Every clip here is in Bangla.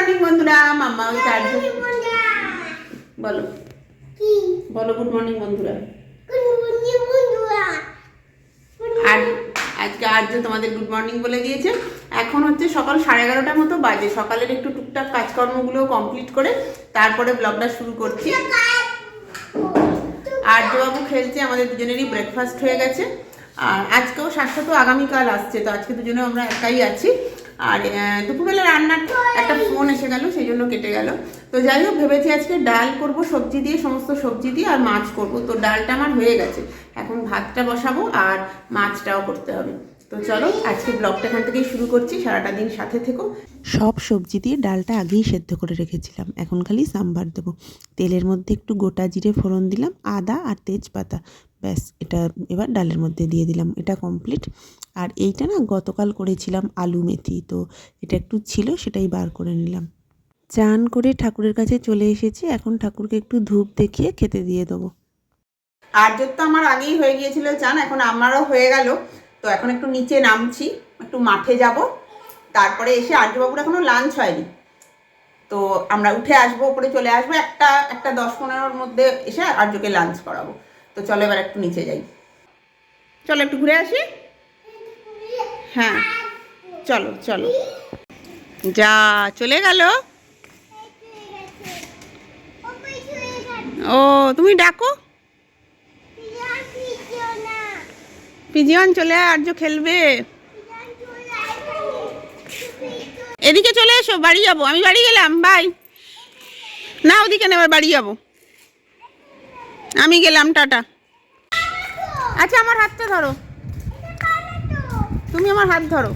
মর্নিং বন্ধুরা, মাম্মা ওই আর্য বলো বলো গুড মর্নিং বন্ধুরা। আর আজকে আর্য তোমাদের গুড মর্নিং বলে দিয়েছে। এখন হচ্ছে সকাল 11:30টার মতো বাজে। সকালের একটু টুকটাক কাজকর্মগুলো কমপ্লিট করে তারপরে ব্লগটা শুরু করছি। আর্যবাবু খেলছে, আমাদের দুজনেরই ব্রেকফাস্ট হয়ে গেছে। আর আজকেও শাস্তা তো আগামীকাল আসছে, তো আজকে দুজনে আমরা একাই আছি। আর দুপুরবেলা রান্নার একটা ফোন এসে গেল, সেই জন্য কেটে গেল। তো যাই হোক, ভেবেছি আজকে ডাল করব সবজি দিয়ে, সমস্ত সবজি দিয়ে, আর মাছ করব। তো ডালটা আমার হয়ে গেছে, এখন ভাতটা বসাবো আর মাছটাও করতে হবে। তো চলো আজকে ব্লগটা এখান থেকেই শুরু করছি। সারাটা দিন সাথে থেকো। সব সবজি দিয়ে ডালটা আগেই সেদ্ধ করে রেখেছিলাম, এখন খালি সাম্বার দেবো। তেলের মধ্যে একটু গোটা জিরে ফোড়ন দিলাম, আদা আর তেজপাতা, ব্যাস এটা এবার ডালের মধ্যে দিয়ে দিলাম। এটা কমপ্লিট। আর এইটা না গতকাল করেছিলাম আলু মেথি, তো এটা একটু ছিল, সেটাই বার করে নিলাম। চান করে ঠাকুরের কাছে চলে এসেছি, এখন ঠাকুরকে একটু ধূপ দেখিয়ে খেতে দিয়ে দেবো। আর্যর তো আমার আগেই হয়ে গিয়েছিল চান, এখন আমারও হয়ে গেল। তো এখন একটু নিচে নামছি, একটু মাঠে যাব। তারপরে এসে আর্যবাবুর এখনো লাঞ্চ হয়নি, তো আমরা উঠে আসবো, উপরে চলে আসবো। একটা 10-15-র মধ্যে এসে আর্যকে লাঞ্চ করাবো। তো চলো এবার একটু নিচে যাই, চলো একটু ঘুরে আসি। হ্যাঁ চলো চলো। যা চলে গেল। ও তুমি ডাকো, পিজিয়ন চলে আয়, আর্য খেলবে। এদিকে চলে এসো, বাড়ি যাবো, আমি বাড়ি গেলাম, বাই। না ওদিকে না, এবার বাড়ি যাবো, আমি গেলাম, টাটা। আচ্ছা আমার হাতটা ধরো, তুমি আমার হাত ধরো।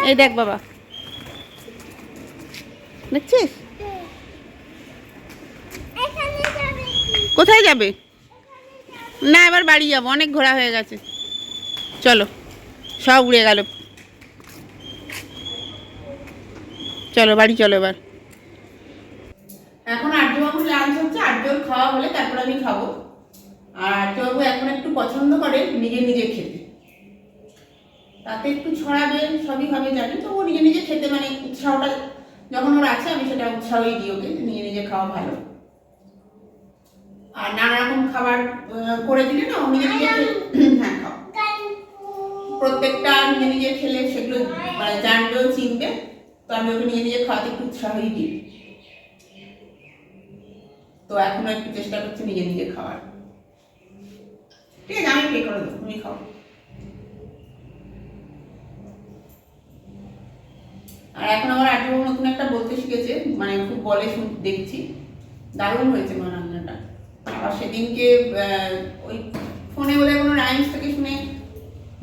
এই দেখ বাবা, দেখছিস কোথায় যাবে? না এবার বাড়ি যাবো, অনেক ঘোরা হয়ে গেছে, চলো। সব উড়ে গেল, চলো বাড়ি চলো এবার। এখন আর্যবাবুর লাঞ্চ হচ্ছে, আর্যর খাওয়া হলে তারপর আমি খাবো। আর আর্যবাবু এখন একটু পছন্দ করে নিজে নিজে খেতে, তাতে একটু ছড়াবে, সবই হবে জানি, তো ও নিজে নিজে খেতে মানে উৎসাহটা যখন ওর আছে, আমি সেটা উৎসাহই দিই ওকে, নিজে নিজে খাওয়া ভালো। আর নানা রকম খাবার করে দিলে না ও নিজে নিজে হ্যাঁ খাও, প্রত্যেকটা নিজে নিজে খেলে সেগুলো মানে জানবেও, চিনবে। তো আমি ওকে নিজে নিজে খাওয়াতে একটু উৎসাহই দিই। তো এখনো একটু চেষ্টা করছি নিজে নিজে খাওয়ার। ঠিক আছে, আমি পে করে দেবো, তুমি খাও। আর এখন আমার আর্যবাবু নতুন একটা বলতে শিখেছে, মানে খুব বলে দেখছি, দারুণ হয়েছে মা রান্নাটা। আবার সেদিনকে ওই ফোনে বলে কোনো রাইমস থেকে শুনে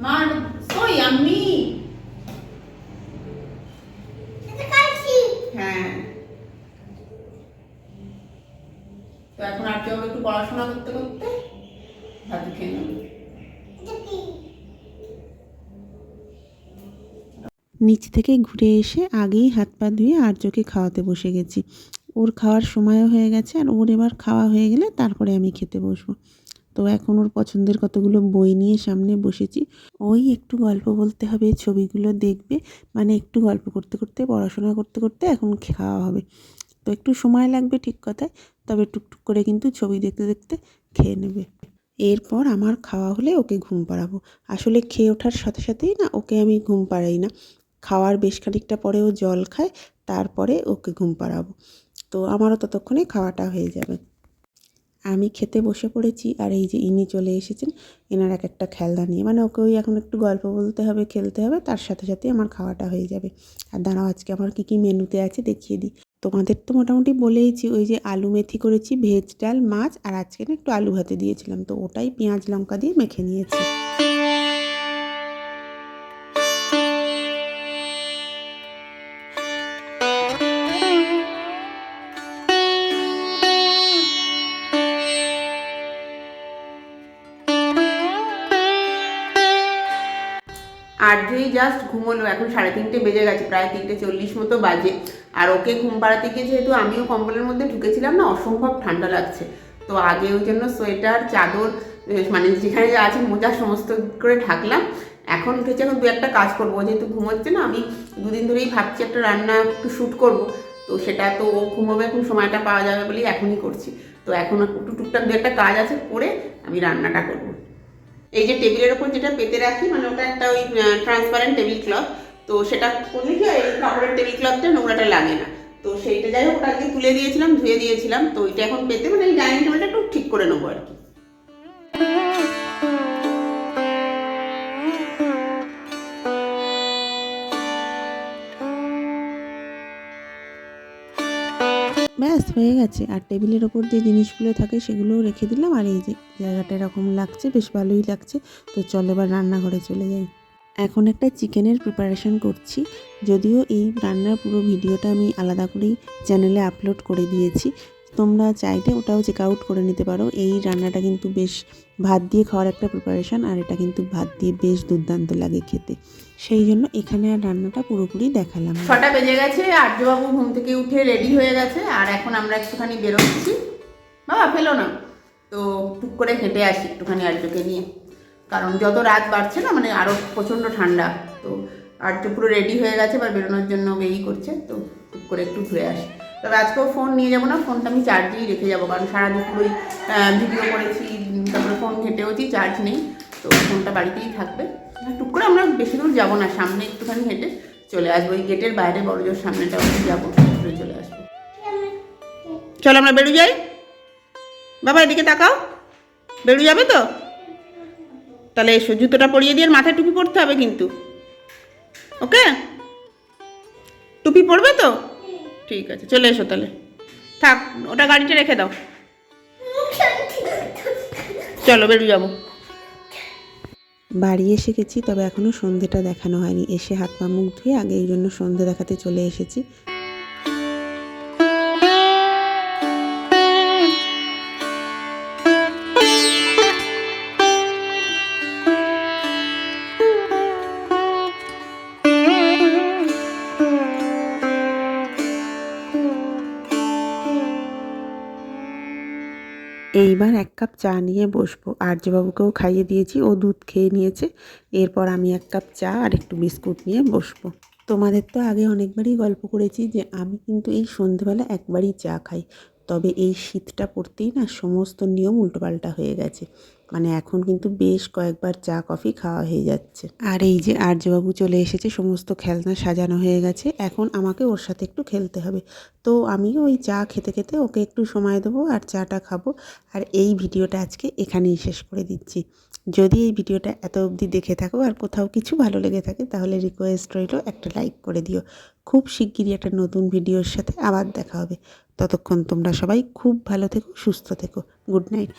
মা সো ইয়াম্মি। হ্যাঁ, তো এখন আর্যবাবু একটু পড়াশোনা করতে করতে ভাত খেয়ে নেবে। নিচ থেকে ঘুরে এসে আগেই হাত পা ধুয়ে আর্যকে খাওয়াতে বসে গেছি। ওর খাওয়ার সময়ও হয়ে গেছে, আর ওর এবার খাওয়া হয়ে গেলে তারপরে আমি খেতে বসবো। তো এখন ওর পছন্দের কতগুলো বই নিয়ে সামনে বসেছি। ওই একটু গল্প বলতে হবে, ছবিগুলো দেখবে, মানে একটু গল্প করতে করতে, পড়াশোনা করতে করতে এখন খাওয়া হবে। তো একটু সময় লাগবে ঠিক কথায়, তবে টুকটুক করে কিন্তু ছবি দেখতে দেখতে খেয়ে নেবে। এরপর আমার খাওয়া হলে ওকে ঘুম পাড়াবো। আসলে খেয়ে ওঠার সাথে সাথেই না ওকে আমি ঘুম পাড়াই না, খাওয়ার বেশ খানিকটা পরে ও জল খায়, তারপরে ওকে ঘুম পাড়াবো। তো আমারও ততক্ষণে খাওয়াটা হয়ে যাবে। আমি খেতে বসে পড়েছি, আর এই যে ইনি চলে এসেছেন, এনার এক একটা খেলনা নিয়ে, মানে ওকে ওই এখন একটু গল্প বলতে হবে, খেলতে হবে, তার সাথে সাথে আমার খাওয়াটা হয়ে যাবে। আর দাঁড়াও, আজকে আমার কী কী মেনুতে আছে দেখিয়ে দিই। তোমাদের তো মোটামুটি বলেইছি, ওই যে আলু মেথি করেছি, ভেজ ডাল, মাছ, আর আজকে না একটু আলু ভাতে দিয়েছিলাম, তো ওটাই পেঁয়াজ লঙ্কা দিয়ে মেখে নিয়েছি। আর্যই জাস্ট ঘুমোলো, এখন 3:30 বেজে গেছে, প্রায় 3:40 মতো বাজে। আর ওকে ঘুম পাড়াতে গিয়ে যেহেতু আমিও কম্বলের মধ্যে ঢুকেছিলাম না, অসম্ভব ঠান্ডা লাগছে। তো আগে ওই জন্য সোয়েটার, চাদর, মানে যেখানে যা আছে মোজা সমস্ত করে ঢাকলাম। এখন উঠেছে, এখন দু একটা কাজ করবো, যেহেতু ঘুমোচ্ছে না, আমি দুদিন ধরেই ভাবছি একটা রান্না একটু শ্যুট করব, তো সেটা তো ও ঘুমোবে, এখন সময়টা পাওয়া যাবে বলেই এখনই করছি। তো এখন একটু টুকটাক দু একটা কাজ আছে, করে আমি রান্নাটা করব। এই যে টেবিলের ওপর যেটা পেতে রাখি, মানে ওটা একটা ওই ট্রান্সপারেন্ট টেবিল ক্লথ, তো সেটা করলে কি এই কাপড়ের টেবিল ক্লথটা নোংরাটা লাগে না। তো সেইটা যাই হোক, ওটা আজকে তুলে দিয়েছিলাম, ধুয়ে দিয়েছিলাম, তো ওইটা এখন পেতে মানে এই ডাইনিং টেবিলটা একটু ঠিক করে নেবো আর কি। ব্যাস হয়ে গেছে। আর টেবিলের ওপর যে জিনিসগুলো থাকে সেগুলোও রেখে দিলাম। আর এই যে জায়গাটা এরকম লাগছে, বেশ ভালোই লাগছে। তো চলো এবার রান্নাঘরে চলে যাই। এখন একটা চিকেনের প্রিপারেশন করছি। যদিও এই রান্নার পুরো ভিডিওটা আমি আলাদা করেই চ্যানেলে আপলোড করে দিয়েছি, তোমরা চাইলে ওটাও চেক আউট করে নিতে পারো। এই রান্নাটা কিন্তু বেশ ভাত দিয়ে খাওয়ার একটা প্রিপারেশন, আর এটা কিন্তু ভাত দিয়ে বেশ দুর্দান্ত লাগে খেতে। সেই জন্য এখানে আর রান্নাটা পুরোপুরি দেখালাম না। 6টা বেজে গেছে, আর্যবাবু ঘুম থেকে উঠে রেডি হয়ে গেছে, আর এখন আমরা একটুখানি বেরোচ্ছি। বাবা ফেলো না, তো টুক করে হেঁটে আসি একটুখানি আর্যকে নিয়ে, কারণ যত রাত বাড়ছে না, মানে আরও প্রচণ্ড ঠান্ডা। তো আর্য পুরো রেডি হয়ে গেছে, এবার বেরোনোর জন্য বেরিয়ে করছে, তো টুক করে একটু ঘুরে আসি। তবে আজকেও ফোন নিয়ে যাবো না, ফোনটা আমি চার্জেই রেখে যাবো, কারণ সারা দুপুরই ভিডিও করেছি, তারপরে ফোন ঘেঁটেওছি, চার্জ নেই, তো ফোনটা বাড়িতেই থাকবে। টুক করে আমরা বেশি দূর যাবো না, সামনে একটুখানি হেঁটে চলে আসবো, ওই গেটের বাইরে বড় জোর সামনেটা যাবো, ঘুরে চলে আসবো। চলো আমরা বেরো যাই। বাবা এদিকে তাকাও, বেরো যাবে তো? তাহলে এসো, জুতোটা পরিয়ে দিয়ে মাথায় টুপি পরতে হবে কিন্তু, ওকে? টুপি পরবে তো? ঠিক আছে, চলে এসো তাহলে। থাক, ওটা গাড়িতে রেখে দাও, চলো বেরো যাবো। বাড়ি এসে গেছি, তবে এখনও সন্ধেটা দেখানো হয়নি। এসে হাত পা মুখ ধুয়ে আগে এই জন্য সন্ধে দেখাতে চলে এসেছি। এইবার এক কাপ চা নিয়ে বসবো। আর্যবাবুকেও খাইয়ে দিয়েছি, ও দুধ খেয়ে নিয়েছে। এরপর আমি এক কাপ চা আর একটু বিস্কুট নিয়ে বসবো। তোমাদের তো আগে অনেকবারই গল্প করেছি যে আমি কিন্তু এই সন্ধেবেলা একবারই চা খাই। তবে এই শীতটা পড়তেই না সমস্ত নিয়ম উল্টোপাল্টা হয়ে গেছে। মানে এখন কিন্তু বেশ কয়েকবার চা কফি খাওয়া হয়ে যাচ্ছে। আর এই যে আর্যবাবু চলে এসেছে, সমস্ত খেলনা সাজানো হয়ে গেছে, এখন আমাকে ওর সাথে একটু খেলতে হবে। তো আমিও ওই চা খেতে খেতে ওকে একটু সময় দেবো আর চাটা খাবো। আর এই ভিডিওটা আজকে এখানেই শেষ করে দিচ্ছি। যদি এই ভিডিওটা এত অবধি দেখে থাকো আর কোথাও কিছু ভালো লেগে থাকে, তাহলে রিকোয়েস্ট রইল একটা লাইক করে দিও। খুব শিগগিরই একটা নতুন ভিডিওর সাথে আবার দেখা হবে। ততক্ষণ তোমরা সবাই খুব ভালো থেকো, সুস্থ থেকো। Good night.